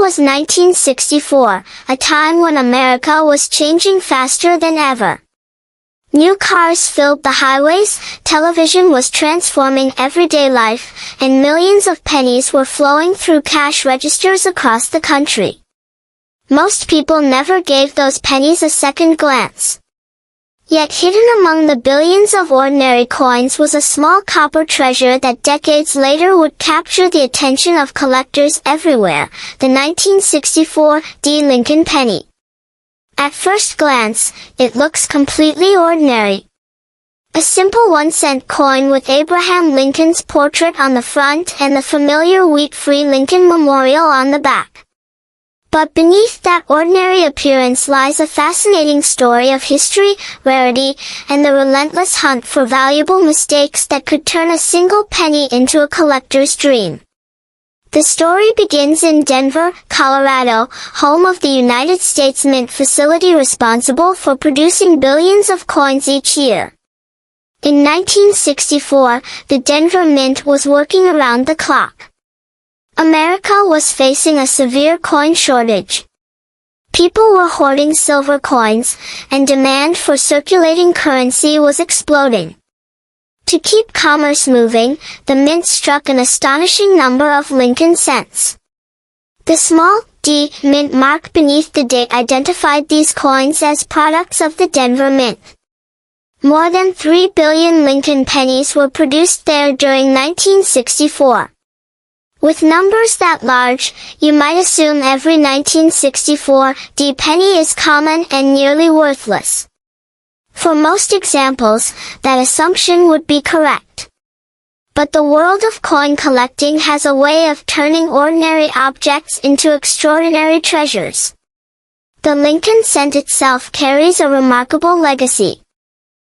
was 1964, a time when America was changing faster than ever. New cars filled the highways, television was transforming everyday life, and millions of pennies were flowing through cash registers across the country. Most people never gave those pennies a second glance. Yet hidden among the billions of ordinary coins was a small copper treasure that decades later would capture the attention of collectors everywhere, the 1964 Lincoln penny. At first glance, it looks completely ordinary. A simple 1-cent coin with Abraham Lincoln's portrait on the front and the familiar wheat-free Lincoln Memorial on the back. But beneath that ordinary appearance lies a fascinating story of history, rarity, and the relentless hunt for valuable mistakes that could turn a single penny into a collector's dream. The story begins in Denver, Colorado, home of the United States Mint facility responsible for producing billions of coins each year. In 1964, the Denver Mint was working around the clock. America was facing a severe coin shortage. People were hoarding silver coins, and demand for circulating currency was exploding. To keep commerce moving, the mint struck an astonishing number of Lincoln cents. The small D mint mark beneath the date identified these coins as products of the Denver Mint. More than 3 billion Lincoln pennies were produced there during 1964. With numbers that large, you might assume every 1964 D penny is common and nearly worthless. For most examples, that assumption would be correct. But the world of coin collecting has a way of turning ordinary objects into extraordinary treasures. The Lincoln cent itself carries a remarkable legacy.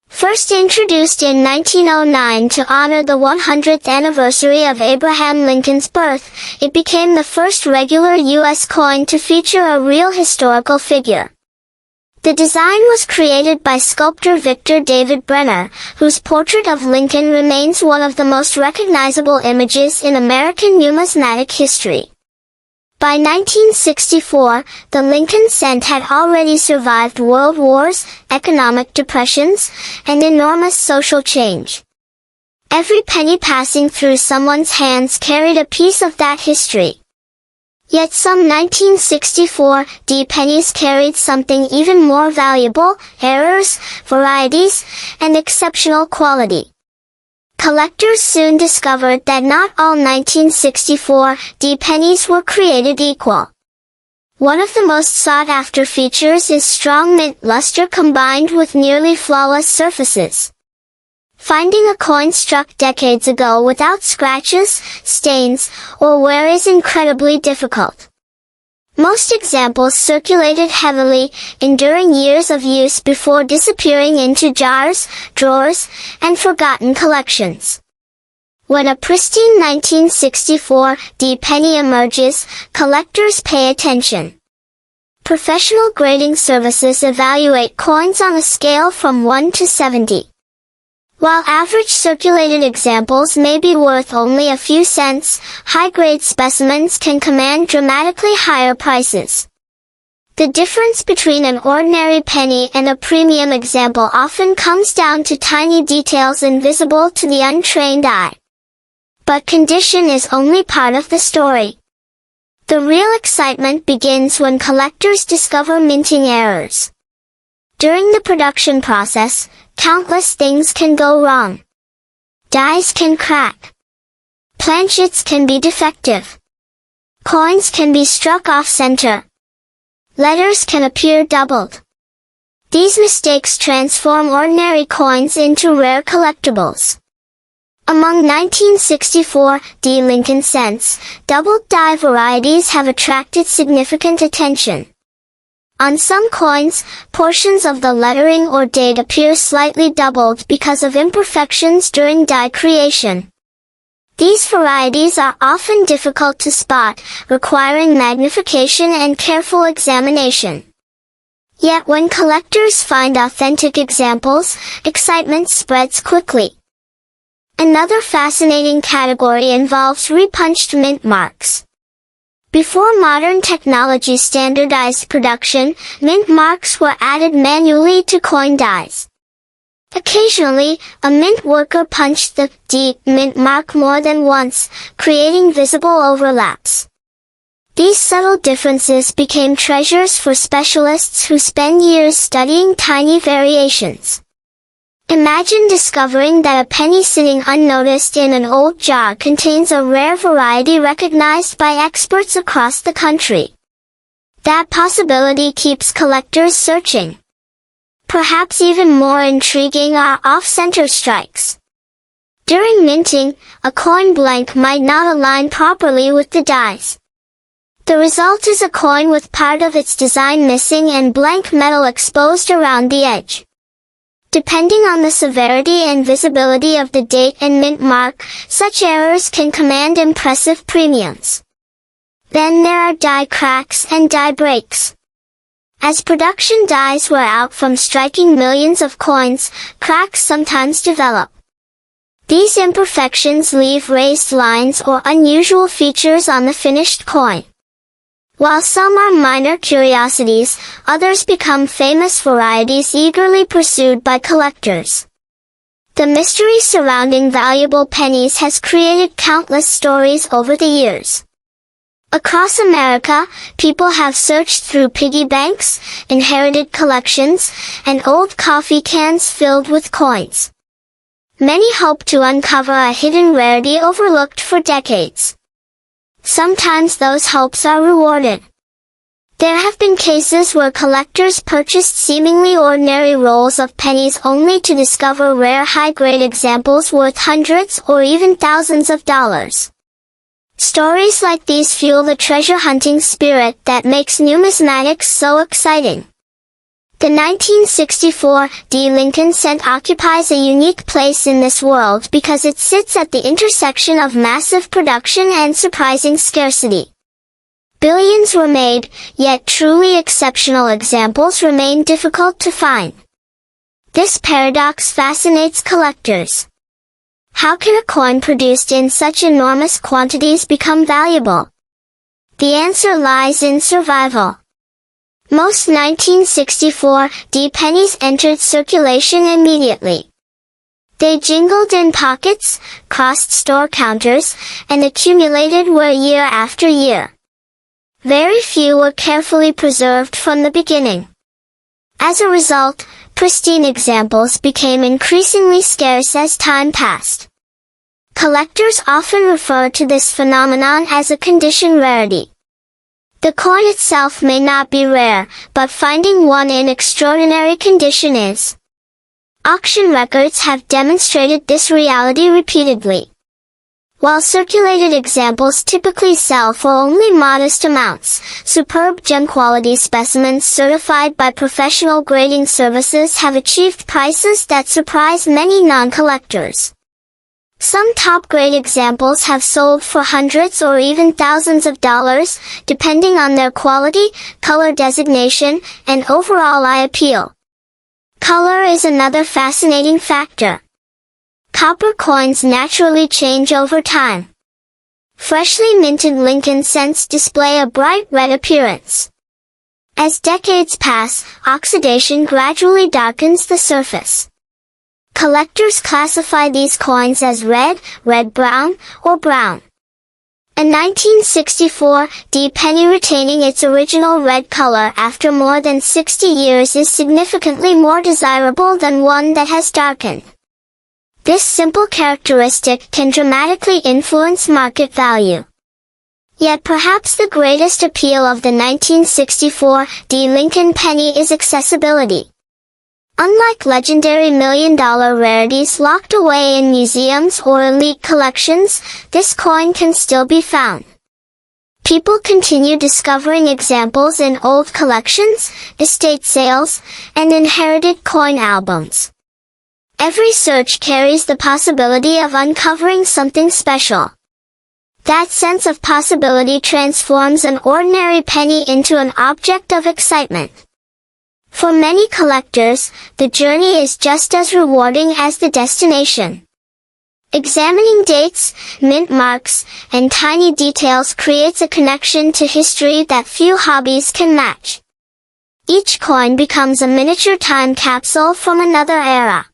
First introduced in 1909 to honor the 100th anniversary of Abraham Lincoln's birth, it became the first regular U.S. coin to feature a real historical figure. The design was created by sculptor Victor David Brenner, whose portrait of Lincoln remains one of the most recognizable images in American numismatic history. By 1964, the Lincoln cent had already survived world wars, economic depressions, and enormous social change. Every penny passing through someone's hands carried a piece of that history. Yet some 1964 D pennies carried something even more valuable: errors, varieties, and exceptional quality. Collectors soon discovered that not all 1964 D pennies were created equal. One of the most sought-after features is strong mint luster combined with nearly flawless surfaces. Finding a coin struck decades ago without scratches, stains, or wear is incredibly difficult. Most examples circulated heavily, enduring years of use before disappearing into jars, drawers, and forgotten collections. When a pristine 1964 D penny emerges, collectors pay attention. Professional grading services evaluate coins on a scale from 1 to 70. While average circulated examples may be worth only a few cents, high-grade specimens can command dramatically higher prices. The difference between an ordinary penny and a premium example often comes down to tiny details invisible to the untrained eye. But condition is only part of the story. The real excitement begins when collectors discover minting errors. During the production process, countless things can go wrong. Dies can crack. Planchets can be defective. Coins can be struck off-center. Letters can appear doubled. These mistakes transform ordinary coins into rare collectibles. Among 1964 D Lincoln cents, doubled die varieties have attracted significant attention. On some coins, portions of the lettering or date appear slightly doubled because of imperfections during die creation. These varieties are often difficult to spot, requiring magnification and careful examination. Yet when collectors find authentic examples, excitement spreads quickly. Another fascinating category involves repunched mint marks. Before modern technology standardized production, mint marks were added manually to coin dies. Occasionally, a mint worker punched the D mint mark more than once, creating visible overlaps. These subtle differences became treasures for specialists who spend years studying tiny variations. Imagine discovering that a penny sitting unnoticed in an old jar contains a rare variety recognized by experts across the country. That possibility keeps collectors searching. Perhaps even more intriguing are off-center strikes. During minting, a coin blank might not align properly with the dies. The result is a coin with part of its design missing and blank metal exposed around the edge. Depending on the severity and visibility of the date and mint mark, such errors can command impressive premiums. Then there are die cracks and die breaks. As production dies wear out from striking millions of coins, cracks sometimes develop. These imperfections leave raised lines or unusual features on the finished coin. While some are minor curiosities, others become famous varieties eagerly pursued by collectors. The mystery surrounding valuable pennies has created countless stories over the years. Across America, people have searched through piggy banks, inherited collections, and old coffee cans filled with coins. Many hope to uncover a hidden rarity overlooked for decades. Sometimes those hopes are rewarded. There have been cases where collectors purchased seemingly ordinary rolls of pennies only to discover rare high-grade examples worth hundreds or even thousands of dollars. Stories like these fuel the treasure hunting spirit that makes numismatics so exciting. The 1964 D. Lincoln cent occupies a unique place in this world because it sits at the intersection of massive production and surprising scarcity. Billions were made, yet truly exceptional examples remain difficult to find. This paradox fascinates collectors. How can a coin produced in such enormous quantities become valuable? The answer lies in survival. Most 1964 D pennies entered circulation immediately. They jingled in pockets, crossed store counters, and accumulated wear year after year. Very few were carefully preserved from the beginning. As a result, pristine examples became increasingly scarce as time passed. Collectors often refer to this phenomenon as a condition rarity. The coin itself may not be rare, but finding one in extraordinary condition is. Auction records have demonstrated this reality repeatedly. While circulated examples typically sell for only modest amounts, superb gem-quality specimens certified by professional grading services have achieved prices that surprise many non-collectors. Some top-grade examples have sold for hundreds or even thousands of dollars, depending on their quality, color designation, and overall eye appeal. Color is another fascinating factor. Copper coins naturally change over time. Freshly minted Lincoln cents display a bright red appearance. As decades pass, oxidation gradually darkens the surface. Collectors classify these coins as red, red-brown, or brown. A 1964 D penny retaining its original red color after more than 60 years is significantly more desirable than one that has darkened. This simple characteristic can dramatically influence market value. Yet perhaps the greatest appeal of the 1964 D Lincoln penny is accessibility. Unlike legendary million-dollar rarities locked away in museums or elite collections, this coin can still be found. People continue discovering examples in old collections, estate sales, and inherited coin albums. Every search carries the possibility of uncovering something special. That sense of possibility transforms an ordinary penny into an object of excitement. For many collectors, the journey is just as rewarding as the destination. Examining dates, mint marks, and tiny details creates a connection to history that few hobbies can match. Each coin becomes a miniature time capsule from another era.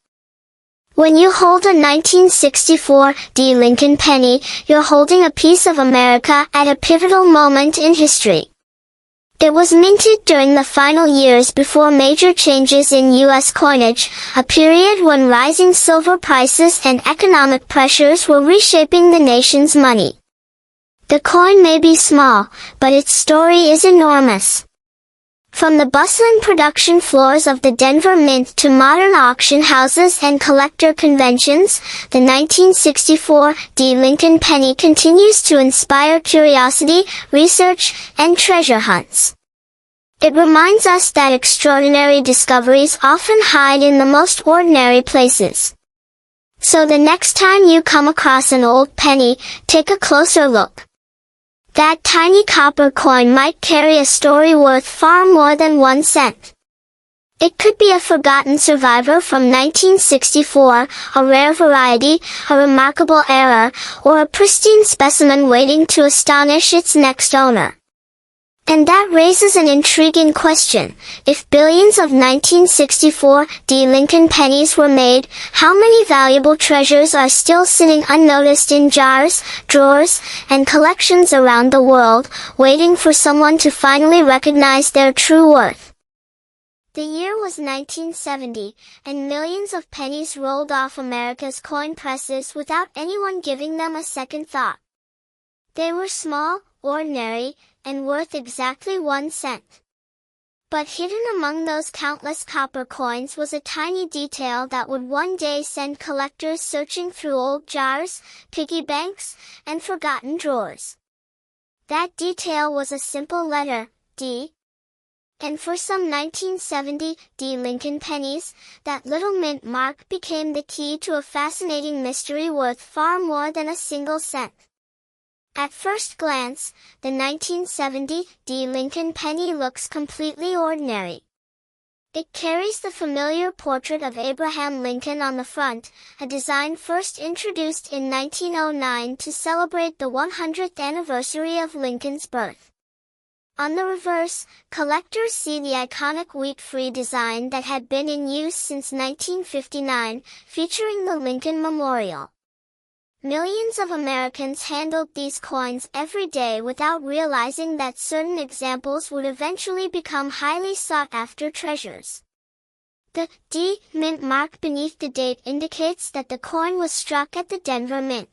When you hold a 1964 Lincoln penny, you're holding a piece of America at a pivotal moment in history. It was minted during the final years before major changes in U.S. coinage, a period when rising silver prices and economic pressures were reshaping the nation's money. The coin may be small, but its story is enormous. From the bustling production floors of the Denver Mint to modern auction houses and collector conventions, the 1964 Lincoln penny continues to inspire curiosity, research, and treasure hunts. It reminds us that extraordinary discoveries often hide in the most ordinary places. So the next time you come across an old penny, take a closer look. That tiny copper coin might carry a story worth far more than 1 cent. It could be a forgotten survivor from 1964, a rare variety, a remarkable error, or a pristine specimen waiting to astonish its next owner. And that raises an intriguing question. If billions of 1964 Lincoln pennies were made, how many valuable treasures are still sitting unnoticed in jars, drawers, and collections around the world, waiting for someone to finally recognize their true worth? The year was 1970, and millions of pennies rolled off America's coin presses without anyone giving them a second thought. They were small, ordinary, and worth exactly 1 cent. But hidden among those countless copper coins was a tiny detail that would one day send collectors searching through old jars, piggy banks, and forgotten drawers. That detail was a simple letter, D. And for some 1970 Lincoln pennies, that little mint mark became the key to a fascinating mystery worth far more than a single cent. At first glance, the 1970 Lincoln penny looks completely ordinary. It carries the familiar portrait of Abraham Lincoln on the front, a design first introduced in 1909 to celebrate the 100th anniversary of Lincoln's birth. On the reverse, collectors see the iconic wheat-free design that had been in use since 1959, featuring the Lincoln Memorial. Millions of Americans handled these coins every day without realizing that certain examples would eventually become highly sought-after treasures. The D mint mark beneath the date indicates that the coin was struck at the Denver Mint.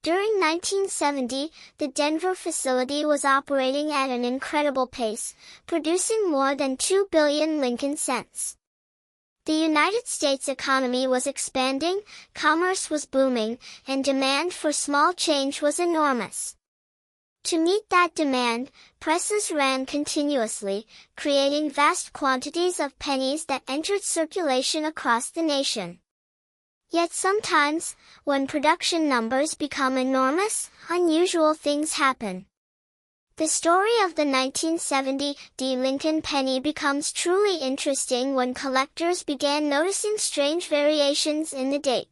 During 1970, the Denver facility was operating at an incredible pace, producing more than 2 billion Lincoln cents. The United States economy was expanding, commerce was booming, and demand for small change was enormous. To meet that demand, presses ran continuously, creating vast quantities of pennies that entered circulation across the nation. Yet sometimes, when production numbers become enormous, unusual things happen. The story of the 1970 Lincoln penny becomes truly interesting when collectors began noticing strange variations in the date.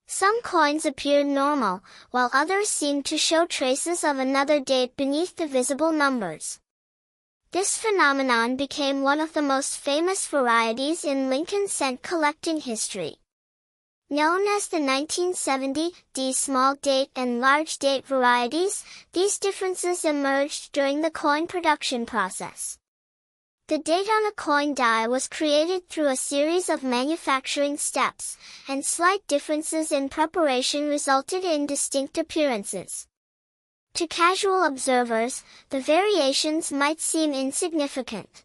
Some coins appeared normal, while others seemed to show traces of another date beneath the visible numbers. This phenomenon became one of the most famous varieties in Lincoln cent collecting history. Known as the 1970 small date and large date varieties, these differences emerged during the coin production process. The date on a coin die was created through a series of manufacturing steps, and slight differences in preparation resulted in distinct appearances. To casual observers, the variations might seem insignificant.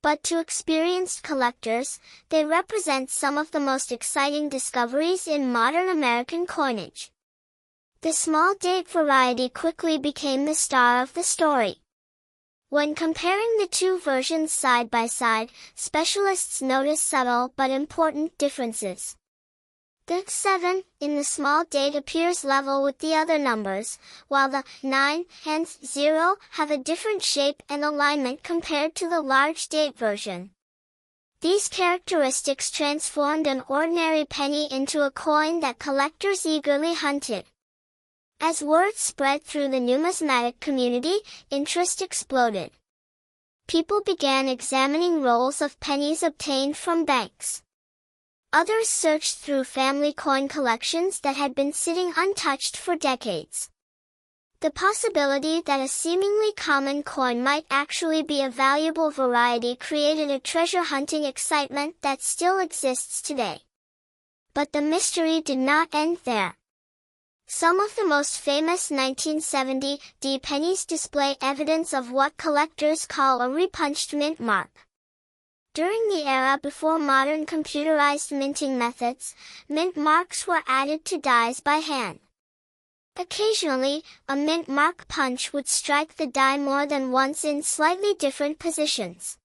But to experienced collectors, they represent some of the most exciting discoveries in modern American coinage. The small date variety quickly became the star of the story. When comparing the two versions side by side, specialists notice subtle but important differences. The 7 in the small date appears level with the other numbers, while the 9 and 0 have a different shape and alignment compared to the large date version. These characteristics transformed an ordinary penny into a coin that collectors eagerly hunted. As word spread through the numismatic community, interest exploded. People began examining rolls of pennies obtained from banks. Others searched through family coin collections that had been sitting untouched for decades. The possibility that a seemingly common coin might actually be a valuable variety created a treasure-hunting excitement that still exists today. But the mystery did not end there. Some of the most famous 1970 pennies display evidence of what collectors call a repunched mint mark. During the era before modern computerized minting methods, mint marks were added to dies by hand. Occasionally, a mint mark punch would strike the die more than once in slightly different positions.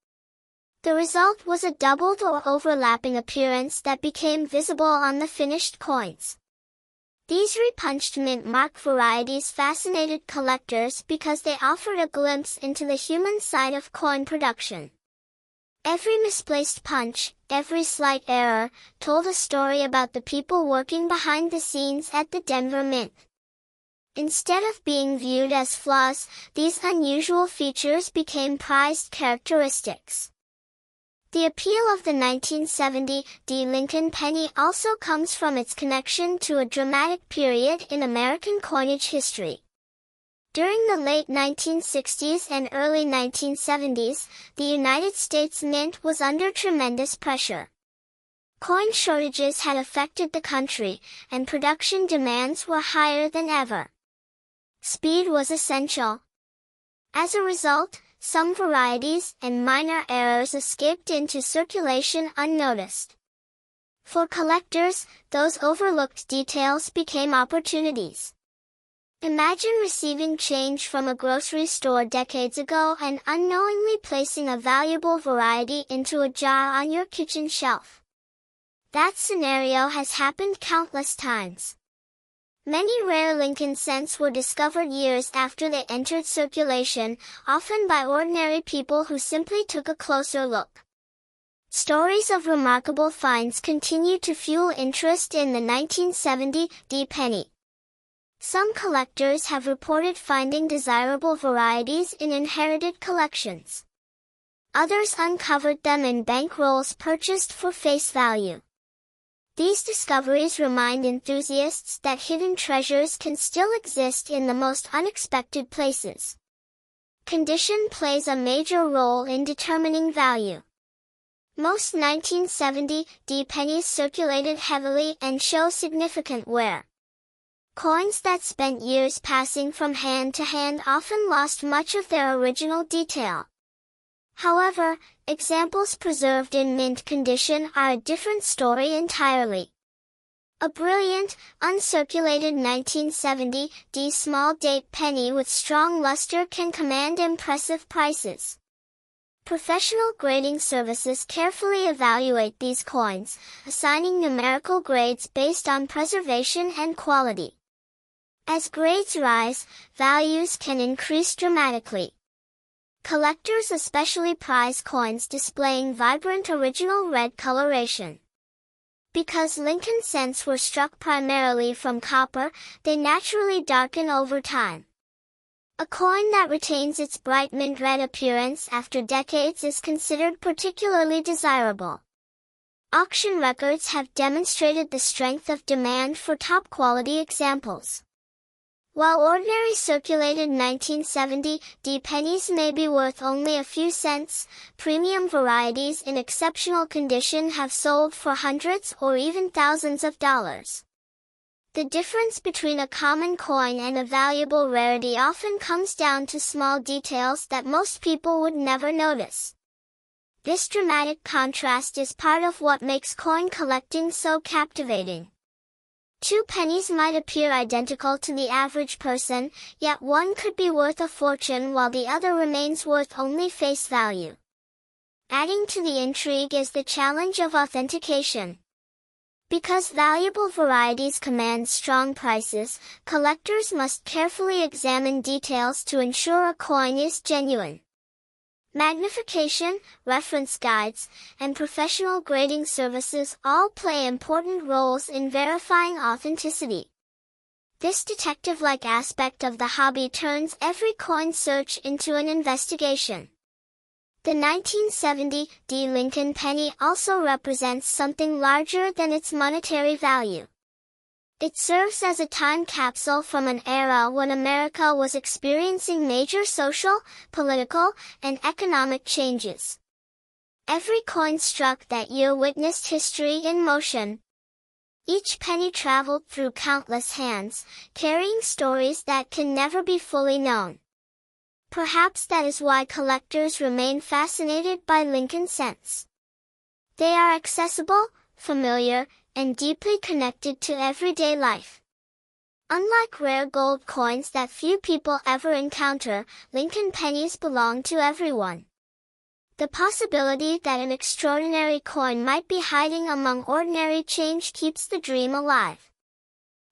The result was a doubled or overlapping appearance that became visible on the finished coins. These repunched mint mark varieties fascinated collectors because they offered a glimpse into the human side of coin production. Every misplaced punch, every slight error, told a story about the people working behind the scenes at the Denver Mint. Instead of being viewed as flaws, these unusual features became prized characteristics. The appeal of the 1970 Lincoln penny also comes from its connection to a dramatic period in American coinage history. During the late 1960s and early 1970s, the United States Mint was under tremendous pressure. Coin shortages had affected the country, and production demands were higher than ever. Speed was essential. As a result, some varieties and minor errors escaped into circulation unnoticed. For collectors, those overlooked details became opportunities. Imagine receiving change from a grocery store decades ago and unknowingly placing a valuable variety into a jar on your kitchen shelf. That scenario has happened countless times. Many rare Lincoln cents were discovered years after they entered circulation, often by ordinary people who simply took a closer look. Stories of remarkable finds continue to fuel interest in the 1970 penny. Some collectors have reported finding desirable varieties in inherited collections. Others uncovered them in bank rolls purchased for face value. These discoveries remind enthusiasts that hidden treasures can still exist in the most unexpected places. Condition plays a major role in determining value. Most 1970 pennies circulated heavily and show significant wear. Coins that spent years passing from hand to hand often lost much of their original detail. However, examples preserved in mint condition are a different story entirely. A brilliant, uncirculated 1970 small date penny with strong luster can command impressive prices. Professional grading services carefully evaluate these coins, assigning numerical grades based on preservation and quality. As grades rise, values can increase dramatically. Collectors especially prize coins displaying vibrant original red coloration. Because Lincoln cents were struck primarily from copper, they naturally darken over time. A coin that retains its bright mint red appearance after decades is considered particularly desirable. Auction records have demonstrated the strength of demand for top-quality examples. While ordinary circulated 1970 pennies may be worth only a few cents, premium varieties in exceptional condition have sold for hundreds or even thousands of dollars. The difference between a common coin and a valuable rarity often comes down to small details that most people would never notice. This dramatic contrast is part of what makes coin collecting so captivating. Two pennies might appear identical to the average person, yet one could be worth a fortune while the other remains worth only face value. Adding to the intrigue is the challenge of authentication. Because valuable varieties command strong prices, collectors must carefully examine details to ensure a coin is genuine. Magnification, reference guides, and professional grading services all play important roles in verifying authenticity. This detective-like aspect of the hobby turns every coin search into an investigation. The 1970 Lincoln penny also represents something larger than its monetary value. It serves as a time capsule from an era when America was experiencing major social, political, and economic changes. Every coin struck that year witnessed history in motion. Each penny traveled through countless hands, carrying stories that can never be fully known. Perhaps that is why collectors remain fascinated by Lincoln cents. They are accessible, familiar, and deeply connected to everyday life. Unlike rare gold coins that few people ever encounter, Lincoln pennies belong to everyone. The possibility that an extraordinary coin might be hiding among ordinary change keeps the dream alive.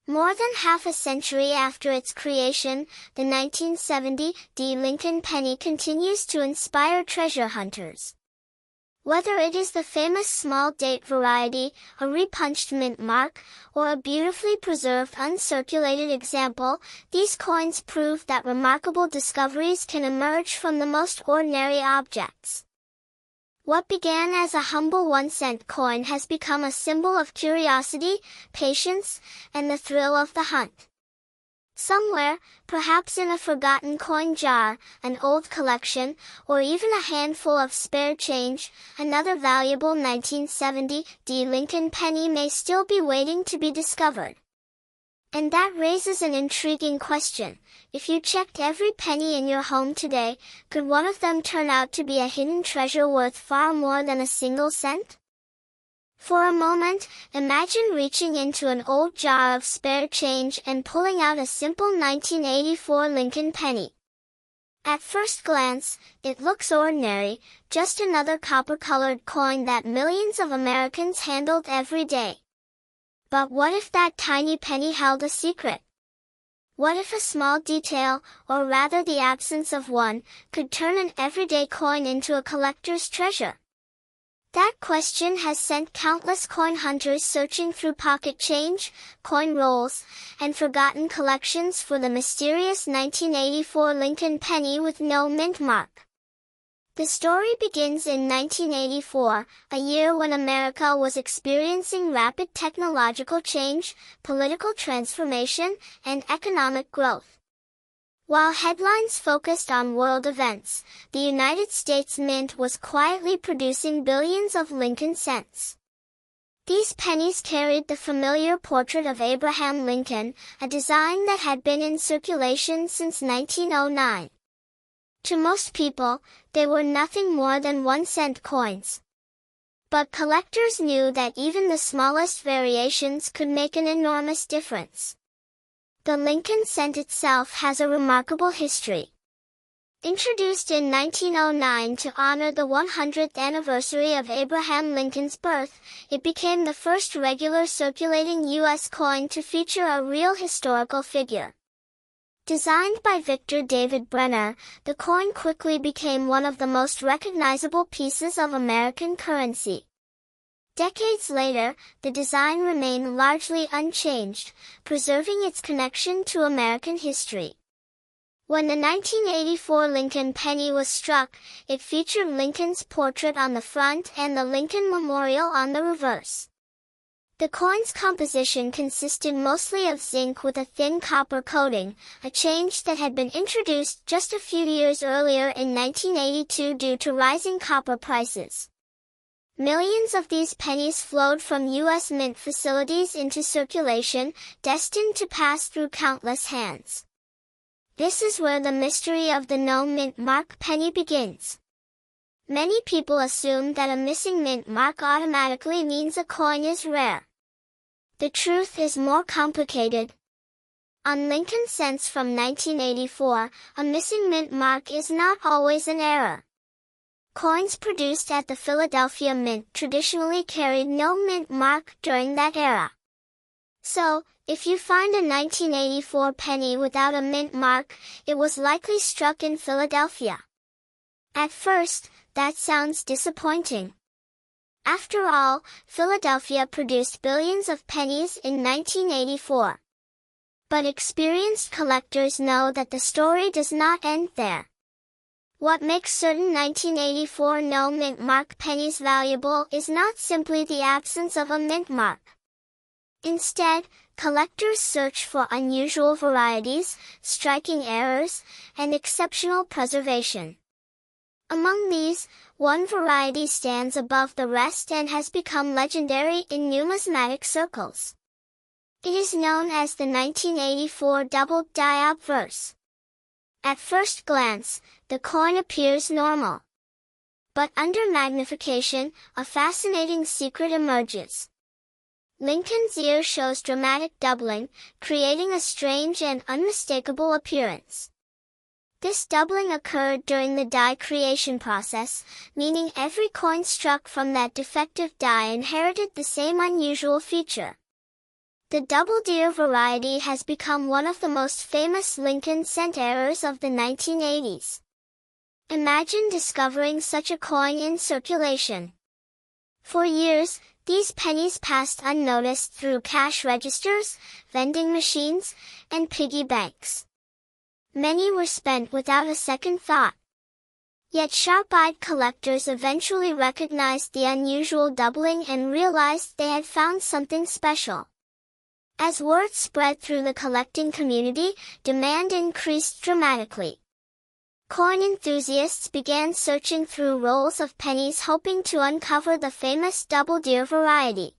More than half a century after its creation, the 1970 Lincoln penny continues to inspire treasure hunters. Whether it is the famous small date variety, a repunched mint mark, or a beautifully preserved uncirculated example, these coins prove that remarkable discoveries can emerge from the most ordinary objects. What began as a humble 1-cent coin has become a symbol of curiosity, patience, and the thrill of the hunt. Somewhere, perhaps in a forgotten coin jar, an old collection, or even a handful of spare change, another valuable 1970 Lincoln penny may still be waiting to be discovered. And that raises an intriguing question. If you checked every penny in your home today, could one of them turn out to be a hidden treasure worth far more than a single cent? For a moment, imagine reaching into an old jar of spare change and pulling out a simple 1984 Lincoln penny. At first glance, it looks ordinary, just another copper-colored coin that millions of Americans handled every day. But what if that tiny penny held a secret? What if a small detail, or rather the absence of one, could turn an everyday coin into a collector's treasure? That question has sent countless coin hunters searching through pocket change, coin rolls, and forgotten collections for the mysterious 1984 Lincoln penny with no mint mark. The story begins in 1984, a year when America was experiencing rapid technological change, political transformation, and economic growth. While headlines focused on world events, the United States Mint was quietly producing billions of Lincoln cents. These pennies carried the familiar portrait of Abraham Lincoln, a design that had been in circulation since 1909. To most people, they were nothing more than 1-cent coins. But collectors knew that even the smallest variations could make an enormous difference. The Lincoln cent itself has a remarkable history. Introduced in 1909 to honor the 100th anniversary of Abraham Lincoln's birth, it became the first regular circulating U.S. coin to feature a real historical figure. Designed by Victor David Brenner, the coin quickly became one of the most recognizable pieces of American currency. Decades later, the design remained largely unchanged, preserving its connection to American history. When the 1984 Lincoln penny was struck, it featured Lincoln's portrait on the front and the Lincoln Memorial on the reverse. The coin's composition consisted mostly of zinc with a thin copper coating, a change that had been introduced just a few years earlier in 1982 due to rising copper prices. Millions of these pennies flowed from U.S. mint facilities into circulation, destined to pass through countless hands. This is where the mystery of the no mint mark penny begins. Many people assume that a missing mint mark automatically means a coin is rare. The truth is more complicated. On Lincoln cents from 1984, a missing mint mark is not always an error. Coins produced at the Philadelphia Mint traditionally carried no mint mark during that era. So, if you find a 1984 penny without a mint mark, it was likely struck in Philadelphia. At first, that sounds disappointing. After all, Philadelphia produced billions of pennies in 1984. But experienced collectors know that the story does not end there. What makes certain 1984 no-mint mark pennies valuable is not simply the absence of a mint mark. Instead, collectors search for unusual varieties, striking errors, and exceptional preservation. Among these, one variety stands above the rest and has become legendary in numismatic circles. It is known as the 1984 double die obverse. At first glance, the coin appears normal. But under magnification, a fascinating secret emerges. Lincoln's ear shows dramatic doubling, creating a strange and unmistakable appearance. This doubling occurred during the die creation process, meaning every coin struck from that defective die inherited the same unusual feature. The double deer variety has become one of the most famous Lincoln cent errors of the 1980s. Imagine discovering such a coin in circulation. For years, these pennies passed unnoticed through cash registers, vending machines, and piggy banks. Many were spent without a second thought. Yet sharp-eyed collectors eventually recognized the unusual doubling and realized they had found something special. As word spread through the collecting community, demand increased dramatically. Coin enthusiasts began searching through rolls of pennies hoping to uncover the famous double deer variety.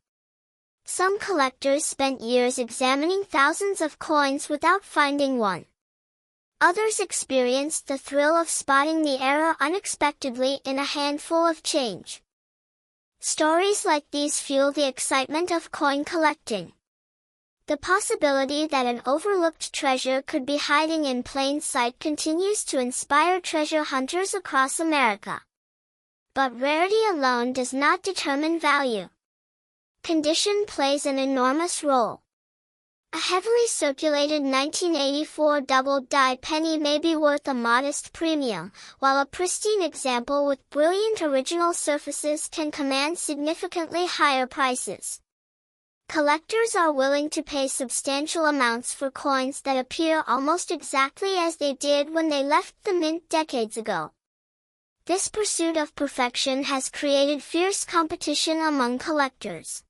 Some collectors spent years examining thousands of coins without finding one. Others experienced the thrill of spotting the error unexpectedly in a handful of change. Stories like these fuel the excitement of coin collecting. The possibility that an overlooked treasure could be hiding in plain sight continues to inspire treasure hunters across America. But rarity alone does not determine value. Condition plays an enormous role. A heavily circulated 1984 double die penny may be worth a modest premium, while a pristine example with brilliant original surfaces can command significantly higher prices. Collectors are willing to pay substantial amounts for coins that appear almost exactly as they did when they left the mint decades ago. This pursuit of perfection has created fierce competition among collectors.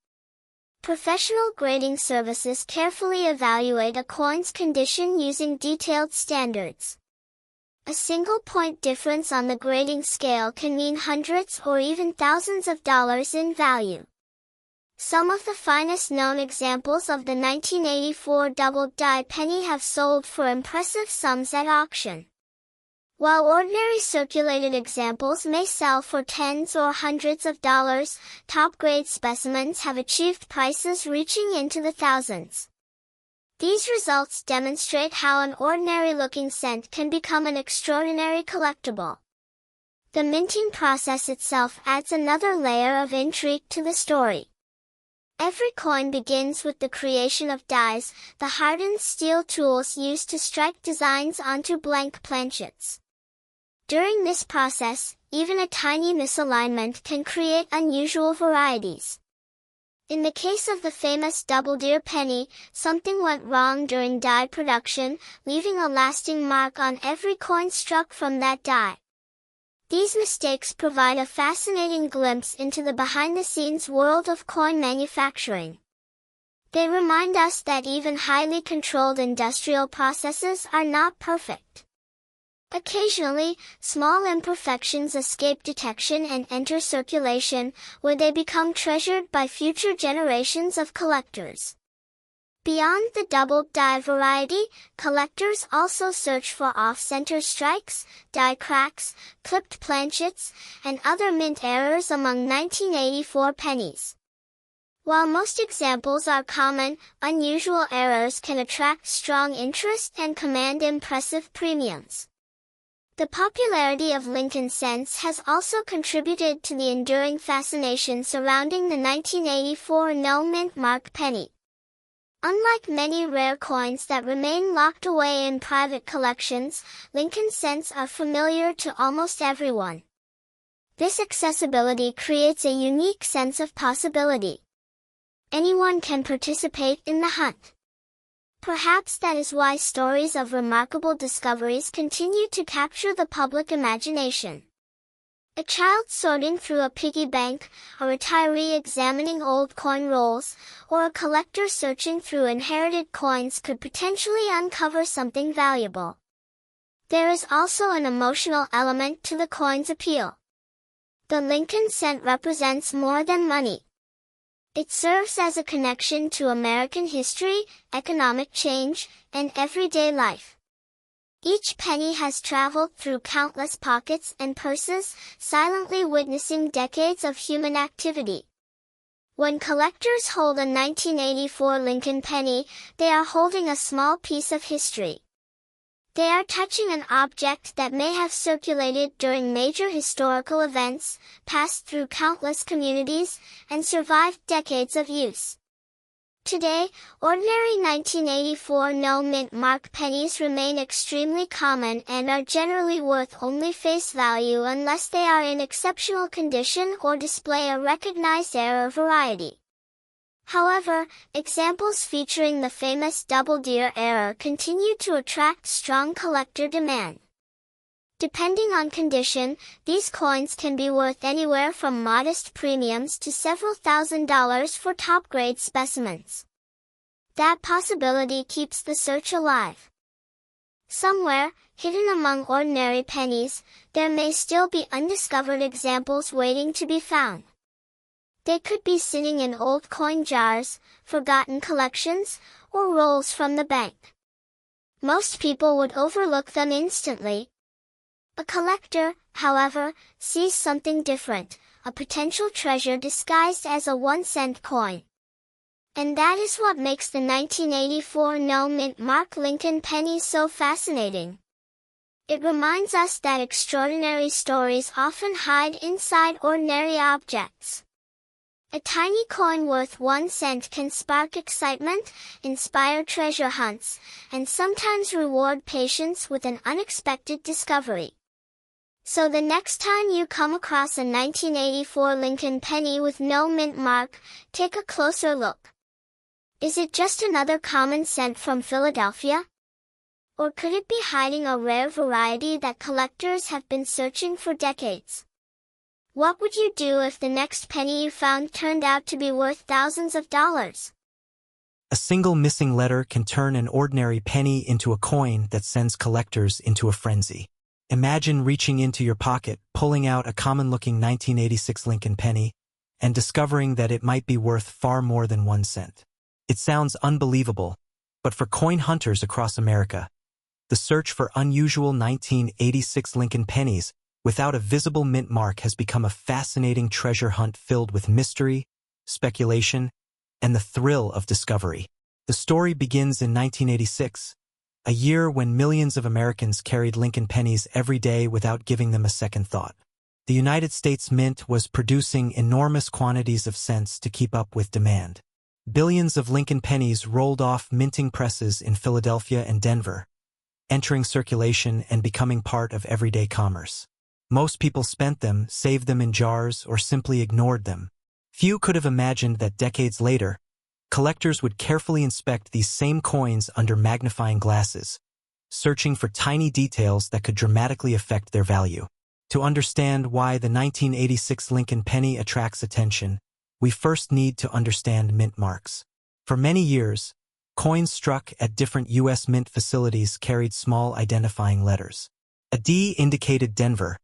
Professional grading services carefully evaluate a coin's condition using detailed standards. A single point difference on the grading scale can mean hundreds or even thousands of dollars in value. Some of the finest known examples of the 1984 double die penny have sold for impressive sums at auction. While ordinary circulated examples may sell for tens or hundreds of dollars, top-grade specimens have achieved prices reaching into the thousands. These results demonstrate how an ordinary-looking cent can become an extraordinary collectible. The minting process itself adds another layer of intrigue to the story. Every coin begins with the creation of dies, the hardened steel tools used to strike designs onto blank planchets. During this process, even a tiny misalignment can create unusual varieties. In the case of the famous double deer penny, something went wrong during die production, leaving a lasting mark on every coin struck from that die. These mistakes provide a fascinating glimpse into the behind-the-scenes world of coin manufacturing. They remind us that even highly controlled industrial processes are not perfect. Occasionally, small imperfections escape detection and enter circulation, where they become treasured by future generations of collectors. Beyond the double die variety, collectors also search for off-center strikes, die cracks, clipped planchets, and other mint errors among 1984 pennies. While most examples are common, unusual errors can attract strong interest and command impressive premiums. The popularity of Lincoln cents has also contributed to the enduring fascination surrounding the 1984 no-mint mark penny. Unlike many rare coins that remain locked away in private collections, Lincoln cents are familiar to almost everyone. This accessibility creates a unique sense of possibility. Anyone can participate in the hunt. Perhaps that is why stories of remarkable discoveries continue to capture the public imagination. A child sorting through a piggy bank, a retiree examining old coin rolls, or a collector searching through inherited coins could potentially uncover something valuable. There is also an emotional element to the coin's appeal. The Lincoln cent represents more than money. It serves as a connection to American history, economic change, and everyday life. Each penny has traveled through countless pockets and purses, silently witnessing decades of human activity. When collectors hold a 1984 Lincoln penny, they are holding a small piece of history. They are touching an object that may have circulated during major historical events, passed through countless communities, and survived decades of use. Today, ordinary 1984 no-mint mark pennies remain extremely common and are generally worth only face value unless they are in exceptional condition or display a recognized era variety. However, examples featuring the famous Double Deer era continue to attract strong collector demand. Depending on condition, these coins can be worth anywhere from modest premiums to several $1,000s for top-grade specimens. That possibility keeps the search alive. Somewhere, hidden among ordinary pennies, there may still be undiscovered examples waiting to be found. They could be sitting in old coin jars, forgotten collections, or rolls from the bank. Most people would overlook them instantly. A collector, however, sees something different, a potential treasure disguised as a 1-cent coin. And that is what makes the 1984 no-mint mark Lincoln penny so fascinating. It reminds us that extraordinary stories often hide inside ordinary objects. A tiny coin worth 1 cent can spark excitement, inspire treasure hunts, and sometimes reward patience with an unexpected discovery. So the next time you come across a 1984 Lincoln penny with no mint mark, take a closer look. Is it just another common cent from Philadelphia? Or could it be hiding a rare variety that collectors have been searching for decades? What would you do if the next penny you found turned out to be worth thousands of dollars? A single missing letter can turn an ordinary penny into a coin that sends collectors into a frenzy. Imagine reaching into your pocket, pulling out a common-looking 1986 Lincoln penny, and discovering that it might be worth far more than 1 cent. It sounds unbelievable, but for coin hunters across America, the search for unusual 1986 Lincoln pennies without a visible mint mark has become a fascinating treasure hunt filled with mystery, speculation, and the thrill of discovery. The story begins in 1986, a year when millions of Americans carried Lincoln pennies every day without giving them a second thought. The United States Mint was producing enormous quantities of cents to keep up with demand. Billions of Lincoln pennies rolled off minting presses in Philadelphia and Denver, entering circulation and becoming part of everyday commerce. Most people spent them, saved them in jars, or simply ignored them. Few could have imagined that decades later, collectors would carefully inspect these same coins under magnifying glasses, searching for tiny details that could dramatically affect their value. To understand why the 1986 Lincoln penny attracts attention, we first need to understand mint marks. For many years, coins struck at different U.S. mint facilities carried small identifying letters. A D indicated Denver,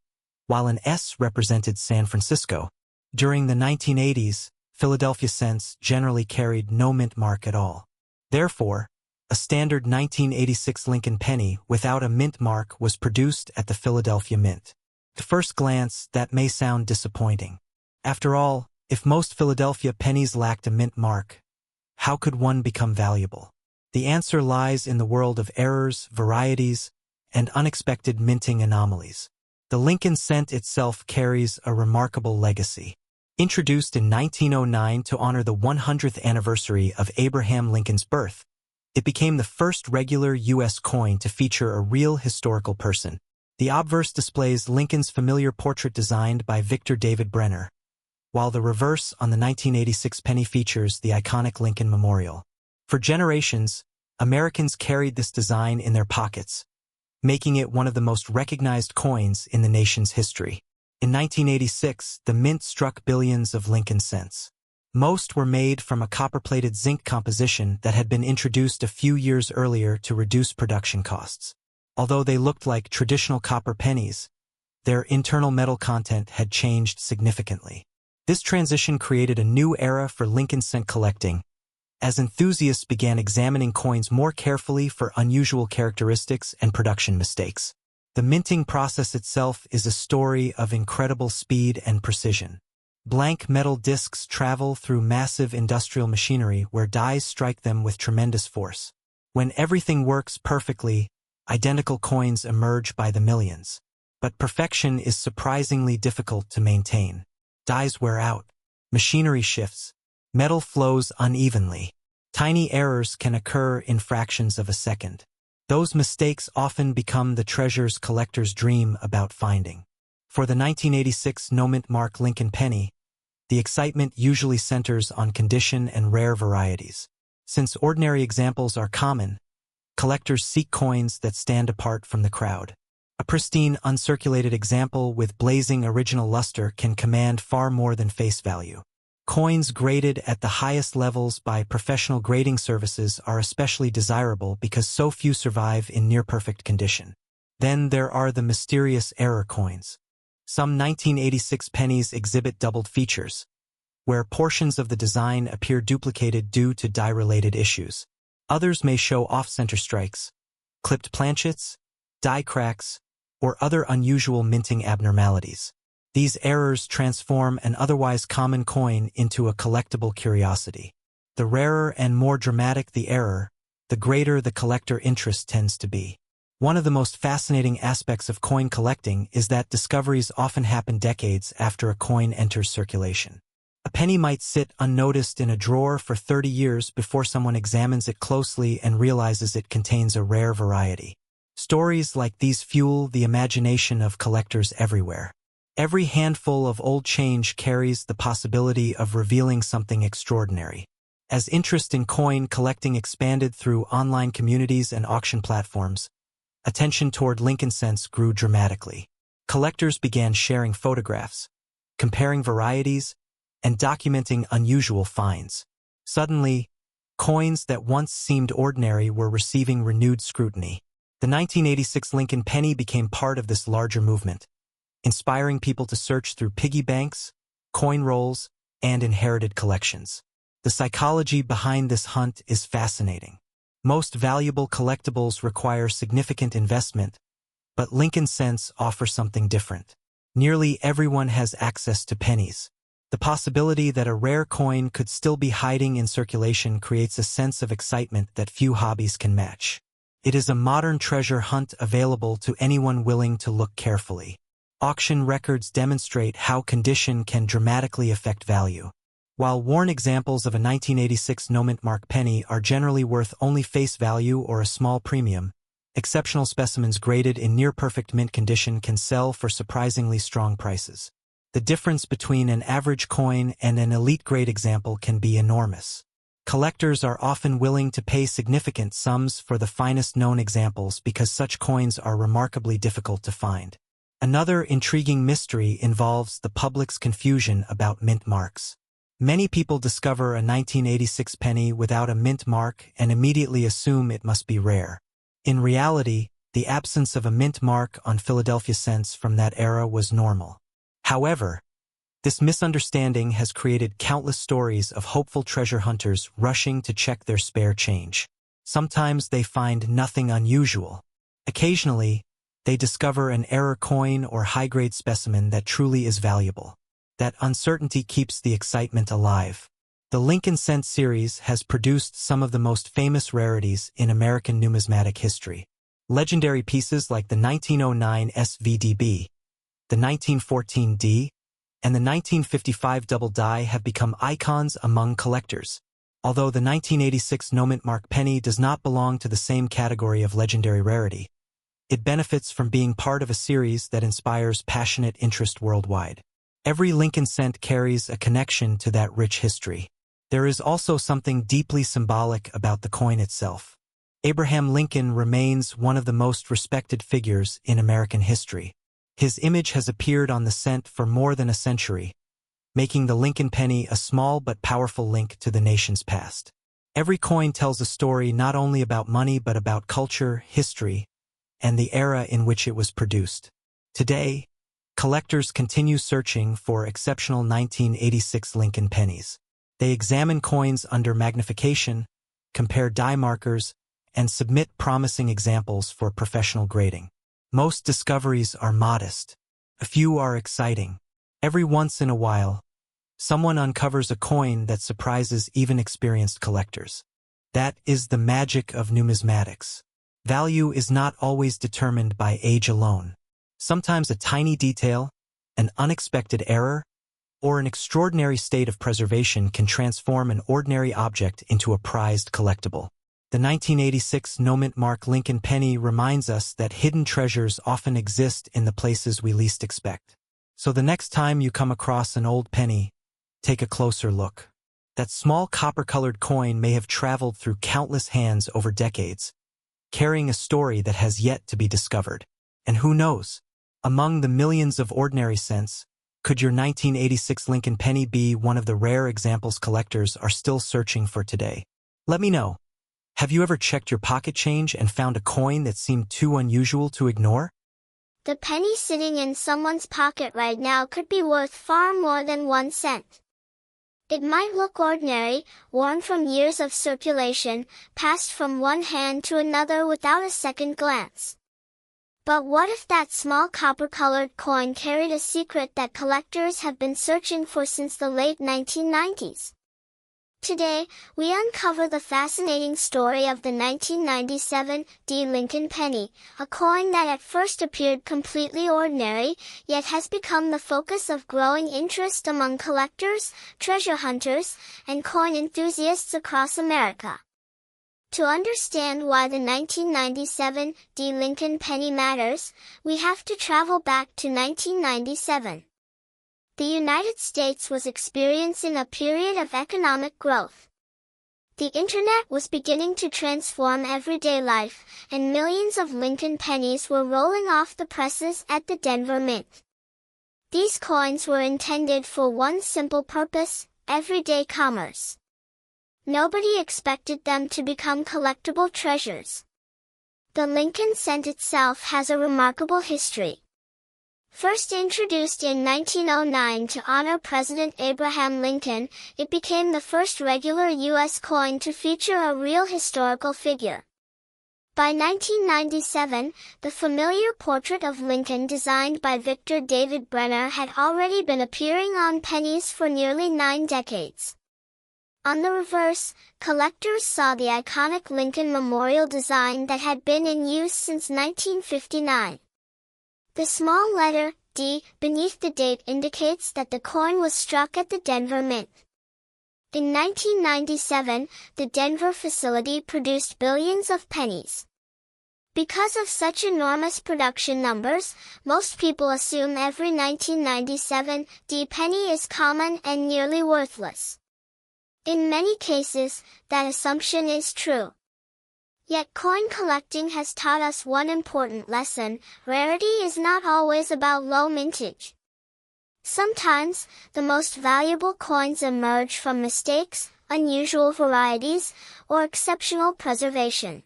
while an S represented San Francisco. During the 1980s, Philadelphia cents generally carried no mint mark at all. Therefore, a standard 1986 Lincoln penny without a mint mark was produced at the Philadelphia Mint. At first glance, that may sound disappointing. After all, if most Philadelphia pennies lacked a mint mark, how could one become valuable? The answer lies in the world of errors, varieties, and unexpected minting anomalies. The Lincoln cent itself carries a remarkable legacy. Introduced in 1909 to honor the 100th anniversary of Abraham Lincoln's birth, it became the first regular U.S. coin to feature a real historical person. The obverse displays Lincoln's familiar portrait designed by Victor David Brenner, while the reverse on the 1986 penny features the iconic Lincoln Memorial. For generations, Americans carried this design in their pockets, making it one of the most recognized coins in the nation's history. In 1986, the mint struck billions of Lincoln cents. Most were made from a copper-plated zinc composition that had been introduced a few years earlier to reduce production costs. Although they looked like traditional copper pennies, their internal metal content had changed significantly. This transition created a new era for Lincoln cent collecting, as enthusiasts began examining coins more carefully for unusual characteristics and production mistakes. The minting process itself is a story of incredible speed and precision. Blank metal discs travel through massive industrial machinery where dies strike them with tremendous force. When everything works perfectly, identical coins emerge by the millions. But perfection is surprisingly difficult to maintain. Dies wear out, machinery shifts, metal flows unevenly. Tiny errors can occur in fractions of a second. Those mistakes often become the treasures collectors dream about finding. For the 1986 no-mint mark Lincoln penny, the excitement usually centers on condition and rare varieties. Since ordinary examples are common, collectors seek coins that stand apart from the crowd. A pristine, uncirculated example with blazing original luster can command far more than face value. Coins graded at the highest levels by professional grading services are especially desirable because so few survive in near-perfect condition. Then there are the mysterious error coins. Some 1986 pennies exhibit doubled features, where portions of the design appear duplicated due to die-related issues. Others may show off-center strikes, clipped planchets, die cracks, or other unusual minting abnormalities. These errors transform an otherwise common coin into a collectible curiosity. The rarer and more dramatic the error, the greater the collector interest tends to be. One of the most fascinating aspects of coin collecting is that discoveries often happen decades after a coin enters circulation. A penny might sit unnoticed in a drawer for 30 years before someone examines it closely and realizes it contains a rare variety. Stories like these fuel the imagination of collectors everywhere. Every handful of old change carries the possibility of revealing something extraordinary. As interest in coin collecting expanded through online communities and auction platforms, attention toward Lincoln cents grew dramatically. Collectors began sharing photographs, comparing varieties, and documenting unusual finds. Suddenly, coins that once seemed ordinary were receiving renewed scrutiny. The 1986 Lincoln penny became part of this larger movement, inspiring people to search through piggy banks, coin rolls, and inherited collections. The psychology behind this hunt is fascinating. Most valuable collectibles require significant investment, but Lincoln cents offer something different. Nearly everyone has access to pennies. The possibility that a rare coin could still be hiding in circulation creates a sense of excitement that few hobbies can match. It is a modern treasure hunt available to anyone willing to look carefully. Auction records demonstrate how condition can dramatically affect value. While worn examples of a 1986 no-mint mark penny are generally worth only face value or a small premium, exceptional specimens graded in near-perfect mint condition can sell for surprisingly strong prices. The difference between an average coin and an elite-grade example can be enormous. Collectors are often willing to pay significant sums for the finest known examples because such coins are remarkably difficult to find. Another intriguing mystery involves the public's confusion about mint marks. Many people discover a 1986 penny without a mint mark and immediately assume it must be rare. In reality, the absence of a mint mark on Philadelphia cents from that era was normal. However, this misunderstanding has created countless stories of hopeful treasure hunters rushing to check their spare change. Sometimes they find nothing unusual. Occasionally, they discover an error coin or high-grade specimen that truly is valuable. That uncertainty keeps the excitement alive. The Lincoln Cent series has produced some of the most famous rarities in American numismatic history. Legendary pieces like the 1909 SVDB, the 1914 D, and the 1955 double die have become icons among collectors. Although the 1986 no-mint mark penny does not belong to the same category of legendary rarity, it benefits from being part of a series that inspires passionate interest worldwide. Every Lincoln cent carries a connection to that rich history. There is also something deeply symbolic about the coin itself. Abraham Lincoln remains one of the most respected figures in American history. His image has appeared on the cent for more than a century, making the Lincoln penny a small but powerful link to the nation's past. Every coin tells a story not only about money but about culture, history, and the era in which it was produced. Today, collectors continue searching for exceptional 1986 Lincoln pennies. They examine coins under magnification, compare die markers, and submit promising examples for professional grading. Most discoveries are modest. A few are exciting. Every once in a while, someone uncovers a coin that surprises even experienced collectors. That is the magic of numismatics. Value is not always determined by age alone. Sometimes a tiny detail, an unexpected error, or an extraordinary state of preservation can transform an ordinary object into a prized collectible. The 1986 no-mint mark Lincoln penny reminds us that hidden treasures often exist in the places we least expect. So the next time you come across an old penny, take a closer look. That small copper-colored coin may have traveled through countless hands over decades, carrying a story that has yet to be discovered. And who knows, among the millions of ordinary cents, could your 1986 Lincoln penny be one of the rare examples collectors are still searching for today? Let me know. Have you ever checked your pocket change and found a coin that seemed too unusual to ignore? The penny sitting in someone's pocket right now could be worth far more than 1 cent. It might look ordinary, worn from years of circulation, passed from one hand to another without a second glance. But what if that small copper-colored coin carried a secret that collectors have been searching for since the late 1990s? Today, we uncover the fascinating story of the 1997 Lincoln penny, a coin that at first appeared completely ordinary, yet has become the focus of growing interest among collectors, treasure hunters, and coin enthusiasts across America. To understand why the 1997 Lincoln penny matters, we have to travel back to 1997. The United States was experiencing a period of economic growth. The internet was beginning to transform everyday life, and millions of Lincoln pennies were rolling off the presses at the Denver Mint. These coins were intended for one simple purpose: everyday commerce. Nobody expected them to become collectible treasures. The Lincoln cent itself has a remarkable history. First introduced in 1909 to honor President Abraham Lincoln, it became the first regular U.S. coin to feature a real historical figure. By 1997, the familiar portrait of Lincoln designed by Victor David Brenner had already been appearing on pennies for nearly 9 decades. On the reverse, collectors saw the iconic Lincoln Memorial design that had been in use since 1959. The small letter D beneath the date indicates that the coin was struck at the Denver Mint. In 1997, the Denver facility produced billions of pennies. Because of such enormous production numbers, most people assume every 1997 penny is common and nearly worthless. In many cases, that assumption is true. Yet coin collecting has taught us one important lesson: rarity is not always about low mintage. Sometimes, the most valuable coins emerge from mistakes, unusual varieties, or exceptional preservation.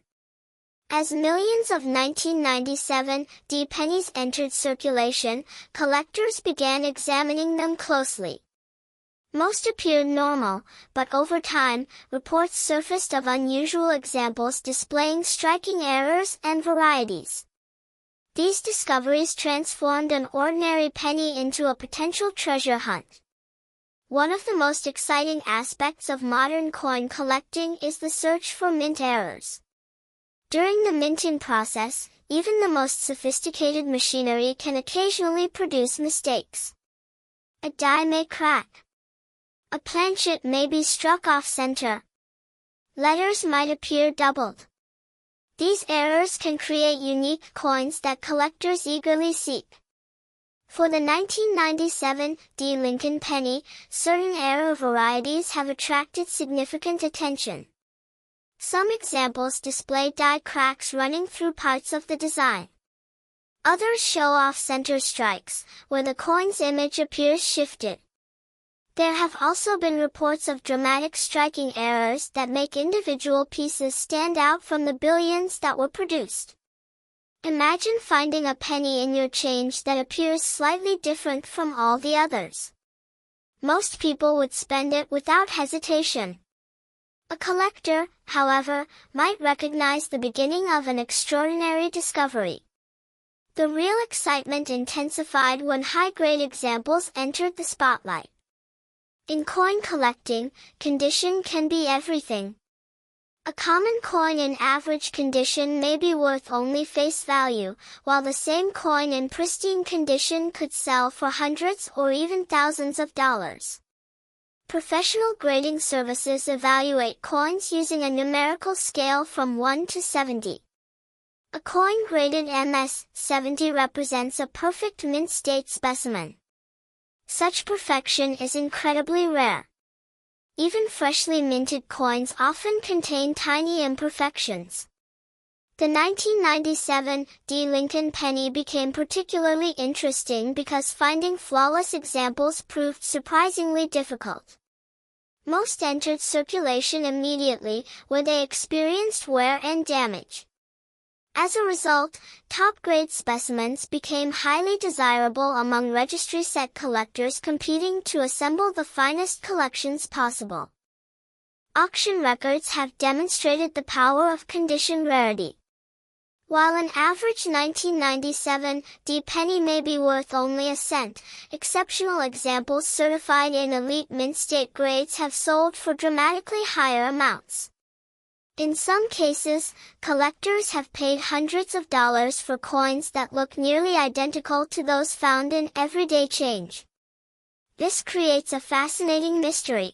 As millions of 1997 pennies entered circulation, collectors began examining them closely. Most appeared normal, but over time, reports surfaced of unusual examples displaying striking errors and varieties. These discoveries transformed an ordinary penny into a potential treasure hunt. One of the most exciting aspects of modern coin collecting is the search for mint errors. During the minting process, even the most sophisticated machinery can occasionally produce mistakes. A die may crack. A planchet may be struck off center. Letters might appear doubled. These errors can create unique coins that collectors eagerly seek. For the 1997 Lincoln penny, certain error varieties have attracted significant attention. Some examples display die cracks running through parts of the design. Others show off-center strikes, where the coin's image appears shifted. There have also been reports of dramatic striking errors that make individual pieces stand out from the billions that were produced. Imagine finding a penny in your change that appears slightly different from all the others. Most people would spend it without hesitation. A collector, however, might recognize the beginning of an extraordinary discovery. The real excitement intensified when high-grade examples entered the spotlight. In coin collecting, condition can be everything. A common coin in average condition may be worth only face value, while the same coin in pristine condition could sell for hundreds or even thousands of dollars. Professional grading services evaluate coins using a numerical scale from 1 to 70. A coin graded MS-70 represents a perfect mint state specimen. Such perfection is incredibly rare. Even freshly minted coins often contain tiny imperfections. The 1997 Lincoln penny became particularly interesting because finding flawless examples proved surprisingly difficult. Most entered circulation immediately, where they experienced wear and damage. As a result, top-grade specimens became highly desirable among registry set collectors competing to assemble the finest collections possible. Auction records have demonstrated the power of condition rarity. While an average 1997 penny may be worth only a cent, exceptional examples certified in elite mint state grades have sold for dramatically higher amounts. In some cases, collectors have paid hundreds of dollars for coins that look nearly identical to those found in everyday change. This creates a fascinating mystery.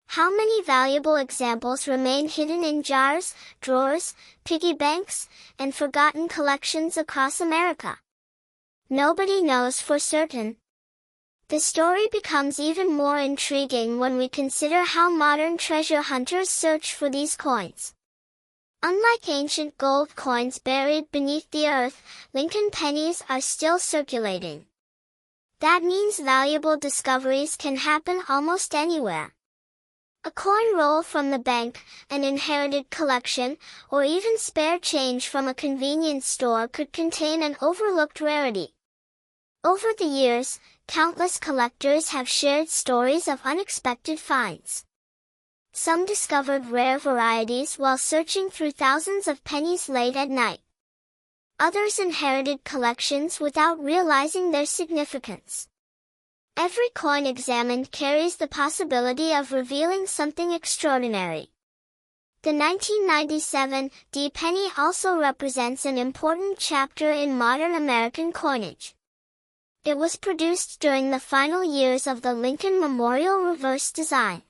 How many valuable examples remain hidden in jars, drawers, piggy banks, and forgotten collections across America? Nobody knows for certain. The story becomes even more intriguing when we consider how modern treasure hunters search for these coins. Unlike ancient gold coins buried beneath the earth, Lincoln pennies are still circulating. That means valuable discoveries can happen almost anywhere. A coin roll from the bank, an inherited collection, or even spare change from a convenience store could contain an overlooked rarity. Over the years, countless collectors have shared stories of unexpected finds. Some discovered rare varieties while searching through thousands of pennies late at night. Others inherited collections without realizing their significance. Every coin examined carries the possibility of revealing something extraordinary. The 1997 penny also represents an important chapter in modern American coinage. It was produced during the final years of the Lincoln Memorial reverse design.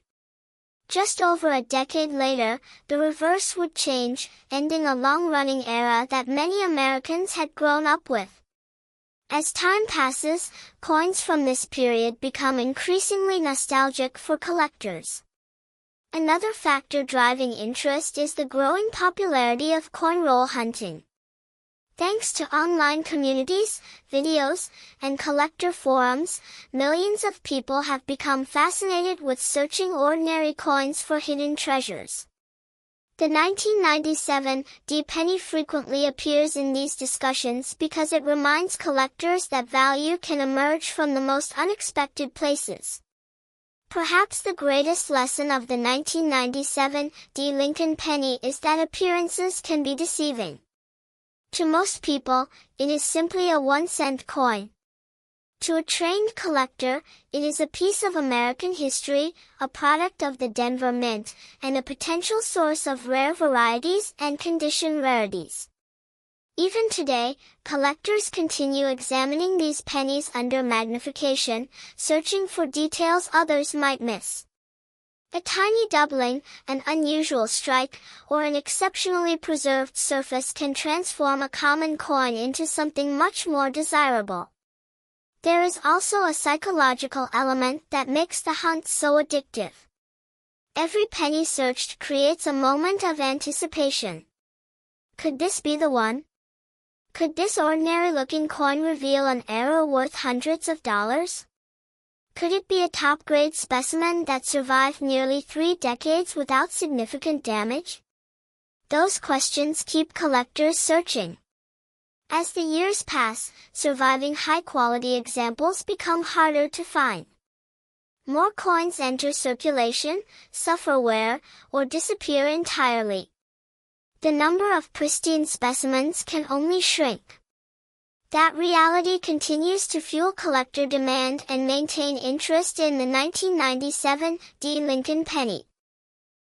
Just over a decade later, the reverse would change, ending a long-running era that many Americans had grown up with. As time passes, coins from this period become increasingly nostalgic for collectors. Another factor driving interest is the growing popularity of coin roll hunting. Thanks to online communities, videos, and collector forums, millions of people have become fascinated with searching ordinary coins for hidden treasures. The 1997 penny frequently appears in these discussions because it reminds collectors that value can emerge from the most unexpected places. Perhaps the greatest lesson of the 1997 Lincoln penny is that appearances can be deceiving. To most people, it is simply a 1-cent coin. To a trained collector, it is a piece of American history, a product of the Denver Mint, and a potential source of rare varieties and condition rarities. Even today, collectors continue examining these pennies under magnification, searching for details others might miss. A tiny doubling, an unusual strike, or an exceptionally preserved surface can transform a common coin into something much more desirable. There is also a psychological element that makes the hunt so addictive. Every penny searched creates a moment of anticipation. Could this be the one? Could this ordinary-looking coin reveal an error worth hundreds of dollars? Could it be a top-grade specimen that survived nearly 3 decades without significant damage? Those questions keep collectors searching. As the years pass, surviving high-quality examples become harder to find. More coins enter circulation, suffer wear, or disappear entirely. The number of pristine specimens can only shrink. That reality continues to fuel collector demand and maintain interest in the 1997 Rare Lincoln Penny.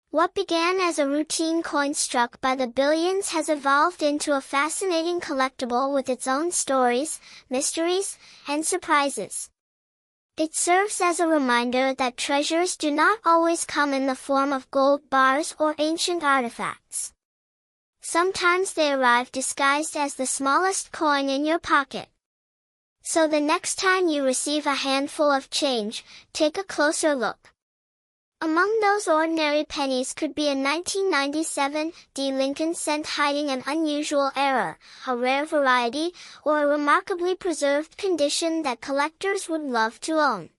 What began as a routine coin struck by the billions has evolved into a fascinating collectible with its own stories, mysteries, and surprises. It serves as a reminder that treasures do not always come in the form of gold bars or ancient artifacts. Sometimes they arrive disguised as the smallest coin in your pocket. So the next time you receive a handful of change, take a closer look. Among those ordinary pennies could be a 1997 Rare Lincoln cent hiding an unusual error, a rare variety, or a remarkably preserved condition that collectors would love to own.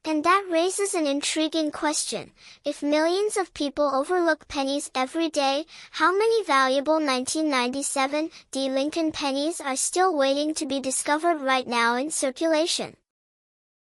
And that raises an intriguing question. If millions of people overlook pennies every day, how many valuable 1997 Rare Lincoln pennies are still waiting to be discovered right now in circulation?